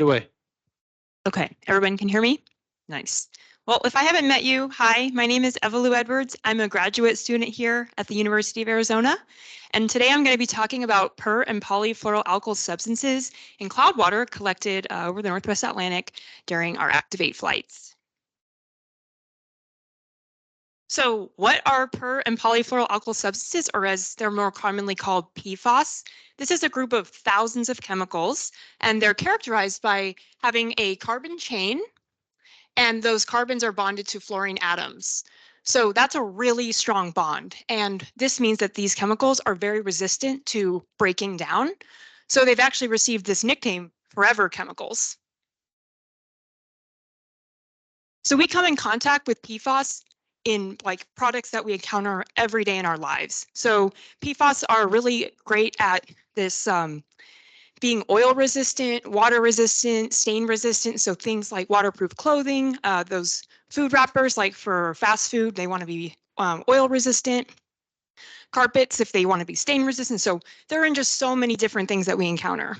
Away. Okay, everyone can hear me? Nice. Well, if I haven't met you, hi, my name is Eva Lou Edwards. I'm a graduate student here at the University of Arizona. And today I'm going to be talking about per and polyfluoroalkyl substances in cloud water collected over the Northwest Atlantic during our Activate flights. So what are per and polyfluoroalkyl substances, or as they're more commonly called PFAS? This is a group of thousands of chemicals, and they're characterized by having a carbon chain, and those carbons are bonded to fluorine atoms. So that's a really strong bond. And this means that these chemicals are very resistant to breaking down. So they've actually received this nickname, forever chemicals. So we come in contact with PFAS in like products that we encounter every day in our lives. So PFAS are really great at this being oil resistant, water resistant, stain resistant. So things like waterproof clothing, those food wrappers, like for fast food, they want to be oil resistant. Carpets, if they want to be stain resistant. So they're in just so many different things that we encounter.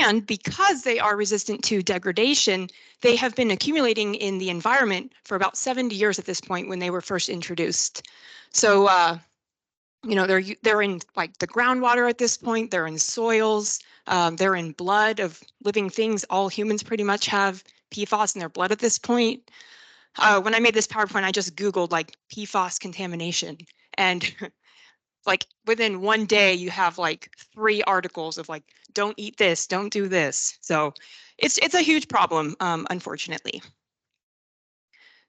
And because they are resistant to degradation, they have been accumulating in the environment for about 70 years at this point when they were first introduced. So, you know, they're in like the groundwater at this point, they're in soils, they're in blood of living things. All humans pretty much have PFAS in their blood at this point. When I made this PowerPoint, I just Googled like PFAS contamination, and like within one day you have like 3 articles of like, don't eat this, don't do this. So it's a huge problem, unfortunately.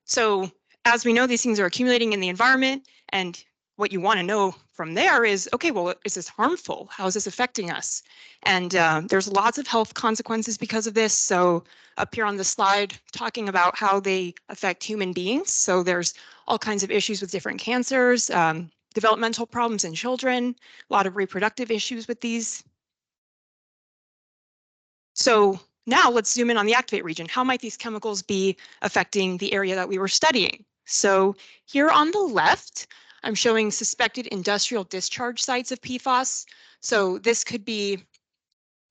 So as we know, these things are accumulating in the environment, and what you want to know from there is, okay, well, is this harmful? How is this affecting us? And there's lots of health consequences because of this. So up here on the slide, talking about how they affect human beings. So there's all kinds of issues with different cancers, developmental problems in children, a lot of reproductive issues with these. So now let's zoom in on the activate region. How might these chemicals be affecting the area that we were studying? So here on the left, I'm showing suspected industrial discharge sites of PFAS. So this could be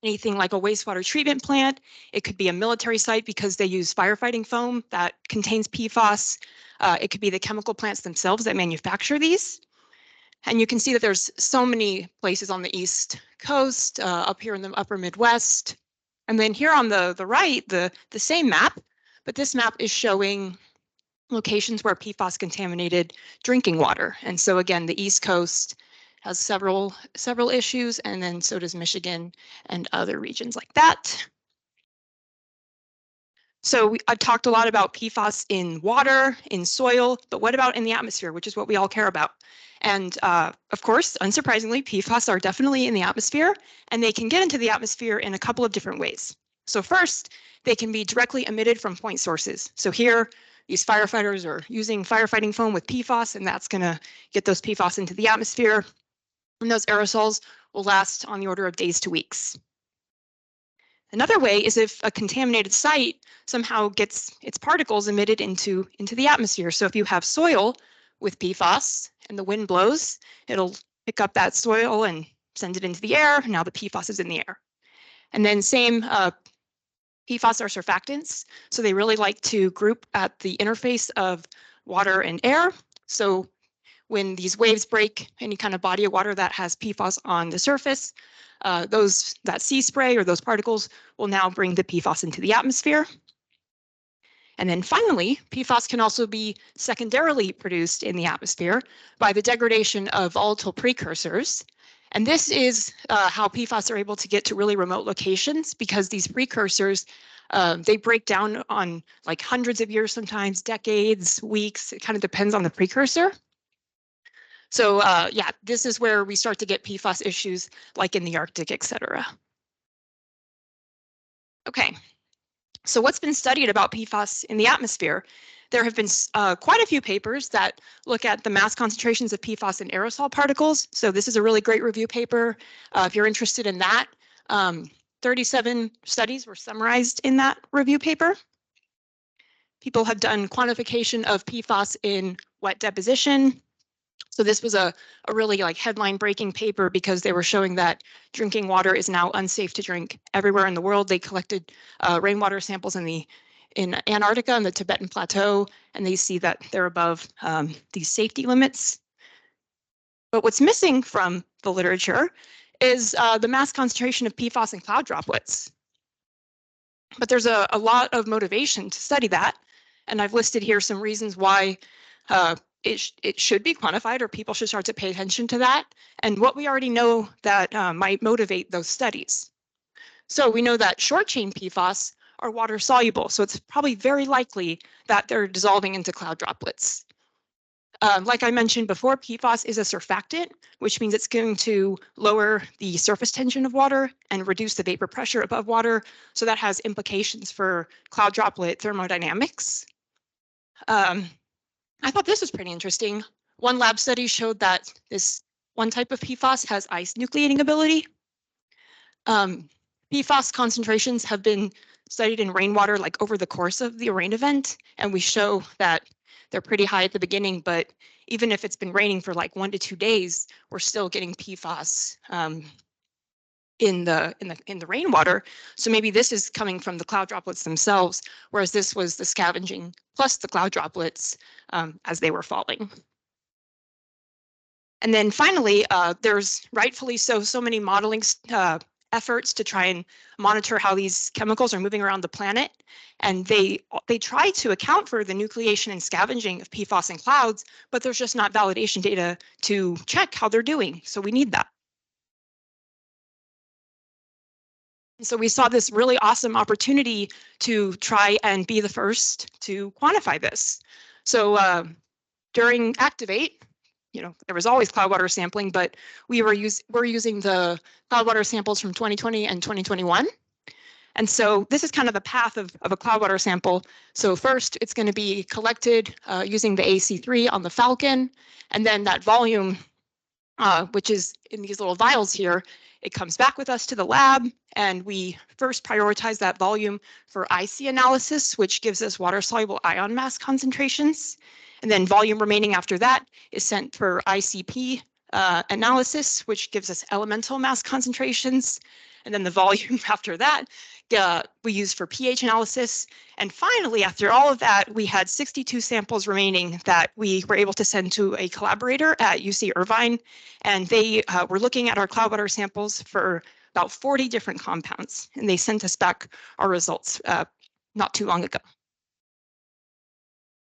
anything like a wastewater treatment plant. It could be a military site because they use firefighting foam that contains PFAS. It could be the chemical plants themselves that manufacture these. And you can see that there's so many places on the East Coast, up here in the upper Midwest. And then here on the right, the same map, but this map is showing locations where PFAS contaminated drinking water. And so again, the East Coast has several issues, and then so does Michigan and other regions like that. So I've talked a lot about PFAS in water, in soil, but what about in the atmosphere, which is what we all care about? And of course, unsurprisingly, PFAS are definitely in the atmosphere, and they can get into the atmosphere in a couple of different ways. So first, they can be directly emitted from point sources. So here, these firefighters are using firefighting foam with PFAS, and that's going to get those PFAS into the atmosphere. And those aerosols will last on the order of days to weeks. Another way is if a contaminated site somehow gets its particles emitted into the atmosphere. So if you have soil with PFAS and the wind blows, it'll pick up that soil and send it into the air. Now the PFAS is in the air. And then same, PFAS are surfactants. So they really like to group at the interface of water and air. So when these waves break any kind of body of water that has PFAS on the surface, that sea spray or those particles will now bring the PFAS into the atmosphere. And then finally, PFAS can also be secondarily produced in the atmosphere by the degradation of volatile precursors. And this is how PFAS are able to get to really remote locations, because these precursors, they break down on like hundreds of years, sometimes decades, weeks. It kind of depends on the precursor. So yeah, this is where we start to get PFAS issues like in the Arctic, et cetera. Okay, so what's been studied about PFAS in the atmosphere? There have been quite a few papers that look at the mass concentrations of PFAS in aerosol particles. So this is a really great review paper. If you're interested in that, 37 studies were summarized in that review paper. People have done quantification of PFAS in wet deposition, So this was a really like headline breaking paper because they were showing that drinking water is now unsafe to drink everywhere in the world. They collected rainwater samples in Antarctica and the Tibetan Plateau, and they see that they're above these safety limits. But what's missing from the literature is the mass concentration of PFAS in cloud droplets. But there's a lot of motivation to study that. And I've listed here some reasons why it should be quantified, or people should start to pay attention to that, and what we already know that might motivate those studies. So we know that short chain PFAS are water soluble, so it's probably very likely that they're dissolving into cloud droplets. Like I mentioned before, PFAS is a surfactant, which means it's going to lower the surface tension of water and reduce the vapor pressure above water. So that has implications for cloud droplet thermodynamics. I thought this was pretty interesting. One lab study showed that this one type of PFAS has ice nucleating ability. PFAS concentrations have been studied in rainwater like over the course of the rain event, and we show that they're pretty high at the beginning, but even if it's been raining for like 1 to 2 days, we're still getting PFAS in the rainwater. So maybe this is coming from the cloud droplets themselves, whereas this was the scavenging plus the cloud droplets as they were falling. And then finally, there's rightfully so many modeling efforts to try and monitor how these chemicals are moving around the planet. And they try to account for the nucleation and scavenging of PFAS in clouds, but there's just not validation data to check how they're doing. So we need that. And so we saw this really awesome opportunity to try and be the first to quantify this. So during Activate, there was always cloudwater sampling, but we're using the cloudwater samples from 2020 and 2021. And so this is kind of the path of a cloudwater sample. So first, it's going to be collected using the AC3 on the Falcon, and then that volume, which is in these little vials here, it comes back with us to the lab, and we first prioritize that volume for IC analysis, which gives us water-soluble ion mass concentrations. And then volume remaining after that is sent for ICP analysis, which gives us elemental mass concentrations. And then the volume after that we use for pH analysis. And finally, after all of that, we had 62 samples remaining that we were able to send to a collaborator at UC Irvine. And they were looking at our cloudwater samples for about 40 different compounds. And they sent us back our results not too long ago.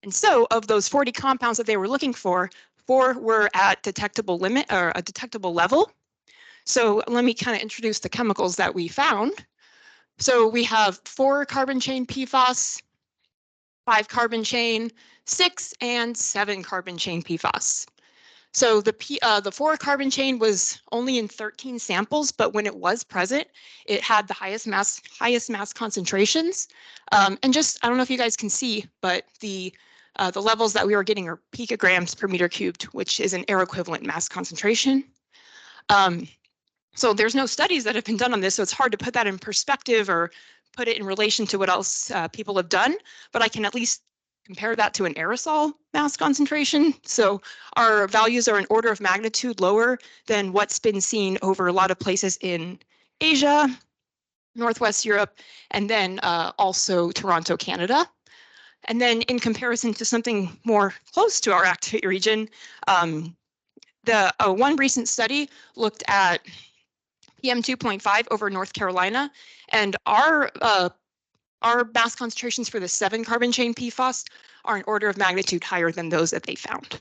And so of those 40 compounds that they were looking for, 4 were at detectable limit or a detectable level. So let me kind of introduce the chemicals that we found. So we have 4 carbon chain PFAS, 5 carbon chain, 6 and 7 carbon chain PFAS. So the 4 carbon chain was only in 13 samples, but when it was present, it had the highest mass concentrations. And just, I don't know if you guys can see, but the levels that we were getting are picograms per meter cubed, which is an air equivalent mass concentration. So there's no studies that have been done on this, so it's hard to put that in perspective or put it in relation to what else people have done, but I can at least compare that to an aerosol mass concentration. So our values are an order of magnitude lower than what's been seen over a lot of places in Asia, Northwest Europe, and then also Toronto, Canada. And then in comparison to something more close to our Activate region, the one recent study looked at PM 2.5 over North Carolina, and our mass concentrations for the 7 carbon chain PFAS are an order of magnitude higher than those that they found.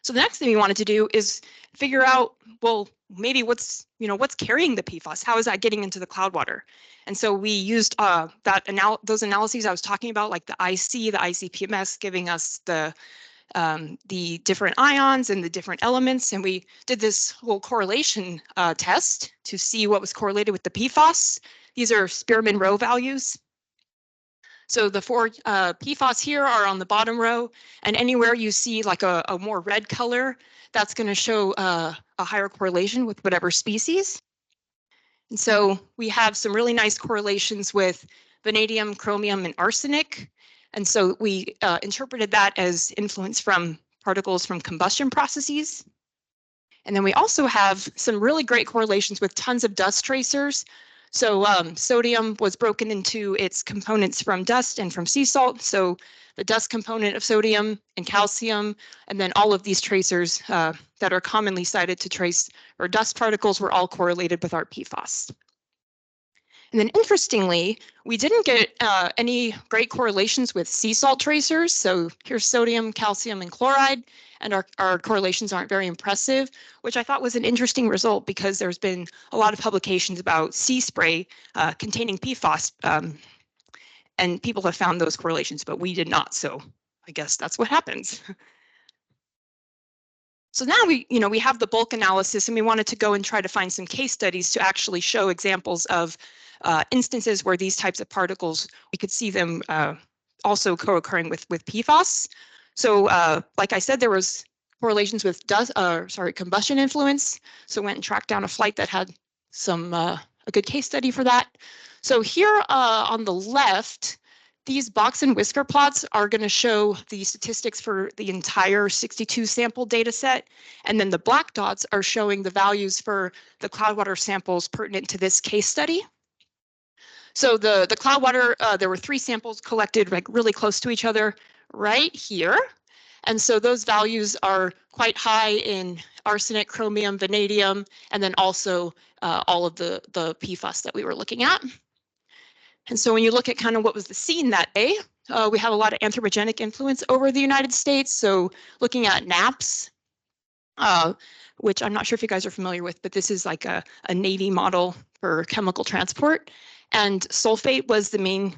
So the next thing we wanted to do is figure out, well, maybe what's carrying the PFAS? How is that getting into the cloud water? And so we used those analyses I was talking about, like the IC, the ICP-MS, giving us the different ions and the different elements, and we did this whole correlation test to see what was correlated with the PFAS. These are Spearman row values. So the 4 PFAS here are on the bottom row, and anywhere you see like a more red color, that's going to show a higher correlation with whatever species. And so we have some really nice correlations with vanadium, chromium, and arsenic. And so we interpreted that as influence from particles from combustion processes. And then we also have some really great correlations with tons of dust tracers. So sodium was broken into its components from dust and from sea salt. So the dust component of sodium and calcium, and then all of these tracers that are commonly cited to trace or dust particles were all correlated with our PFAS. And then interestingly, we didn't get any great correlations with sea salt tracers. So here's sodium, calcium, and chloride, and our correlations aren't very impressive, which I thought was an interesting result because there's been a lot of publications about sea spray containing PFAS, and people have found those correlations, but we did not. So I guess that's what happens. So now we have the bulk analysis, and we wanted to go and try to find some case studies to actually show examples of instances where these types of particles, we could see them also co-occurring with PFAS. So like I said, there was correlations with combustion influence. So went and tracked down a flight that had some a good case study for that. So here on the left, these box and whisker plots are going to show the statistics for the entire 62 sample data set. And then the black dots are showing the values for the Cloudwater samples pertinent to this case study. So the Cloudwater, there were 3 samples collected like really close to each other right here. And so those values are quite high in arsenic, chromium, vanadium, and then also all of the PFAS that we were looking at. And so when you look at kind of what was the scene that day, we have a lot of anthropogenic influence over the United States. So looking at NAPS, which I'm not sure if you guys are familiar with, but this is like a Navy model for chemical transport. And sulfate was the main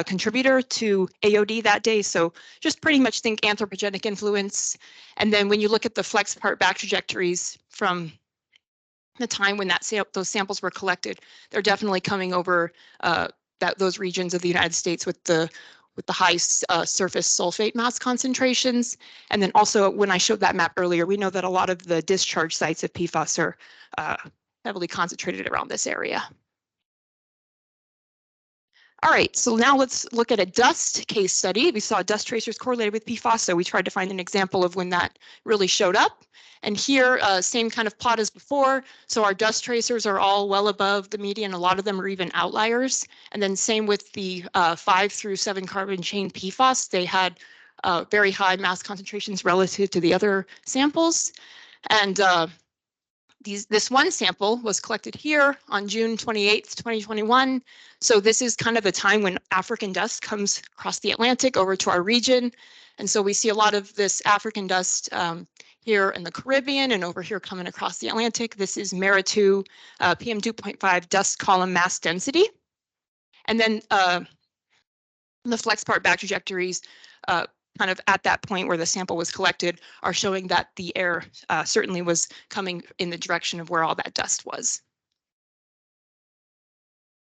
contributor to AOD that day. So just pretty much think anthropogenic influence. And then when you look at the flex part back trajectories from the time when those samples were collected, they're definitely coming over those regions of the United States with the high surface sulfate mass concentrations. And then also when I showed that map earlier, we know that a lot of the discharge sites of PFAS are heavily concentrated around this area. All right, so now let's look at a dust case study. We saw dust tracers correlated with PFAS, so we tried to find an example of when that really showed up. And here, same kind of plot as before. So our dust tracers are all well above the median. A lot of them are even outliers. And then same with the 5 through 7 carbon chain PFAS. They had very high mass concentrations relative to the other samples. And this one sample was collected here on June 28th, 2021. So this is kind of the time when African dust comes across the Atlantic over to our region. And so we see a lot of this African dust here in the Caribbean and over here coming across the Atlantic. This is MERA2 PM2.5 dust column mass density. And then the flex part back trajectories kind of at that point where the sample was collected are showing that the air certainly was coming in the direction of where all that dust was.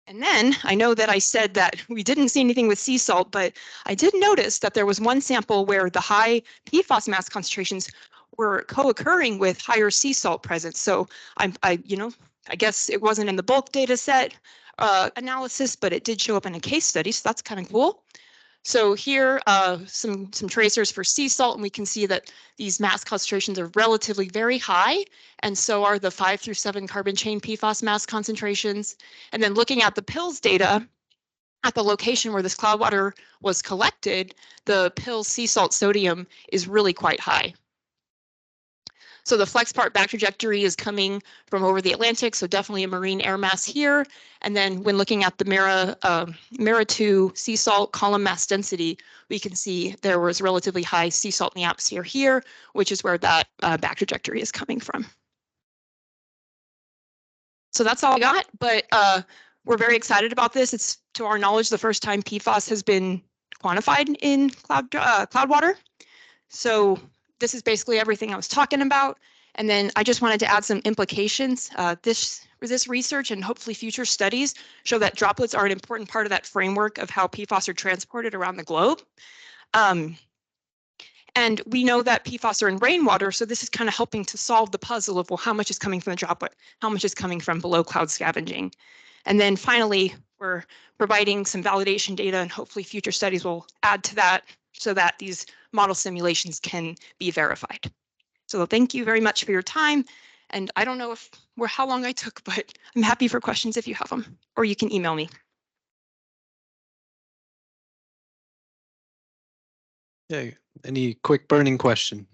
And then I know that I said that we didn't see anything with sea salt, but I did notice that there was one sample where the high PFAS mass concentrations were co-occurring with higher sea salt presence. So I guess it wasn't in the bulk data set analysis, but it did show up in a case study, so that's kind of cool. So here, some tracers for sea salt, and we can see that these mass concentrations are relatively very high, and so are the 5 through 7 carbon chain PFAS mass concentrations. And then looking at the PILS data, at the location where this Cloudwater was collected, the PILS sea salt sodium is really quite high. So the flex part back trajectory is coming from over the Atlantic, so definitely a marine air mass here. And then when looking at the MERA2 sea salt column mass density, we can see there was relatively high sea salt in the atmosphere here, which is where that back trajectory is coming from. So that's all I got, but we're very excited about this. It's, to our knowledge, the first time PFAS has been quantified in Cloudwater. So this is basically everything I was talking about. And then I just wanted to add some implications. This research and hopefully future studies show that droplets are an important part of that framework of how PFAS are transported around the globe. And we know that PFAS are in rainwater, so this is kind of helping to solve the puzzle of, well, how much is coming from the droplet? How much is coming from below cloud scavenging? And then finally, We're providing some validation data, and hopefully future studies will add to that so that these model simulations can be verified. So thank you very much for your time. And I don't know how long I took, but I'm happy for questions if you have them, or you can email me. Yeah, any quick burning question?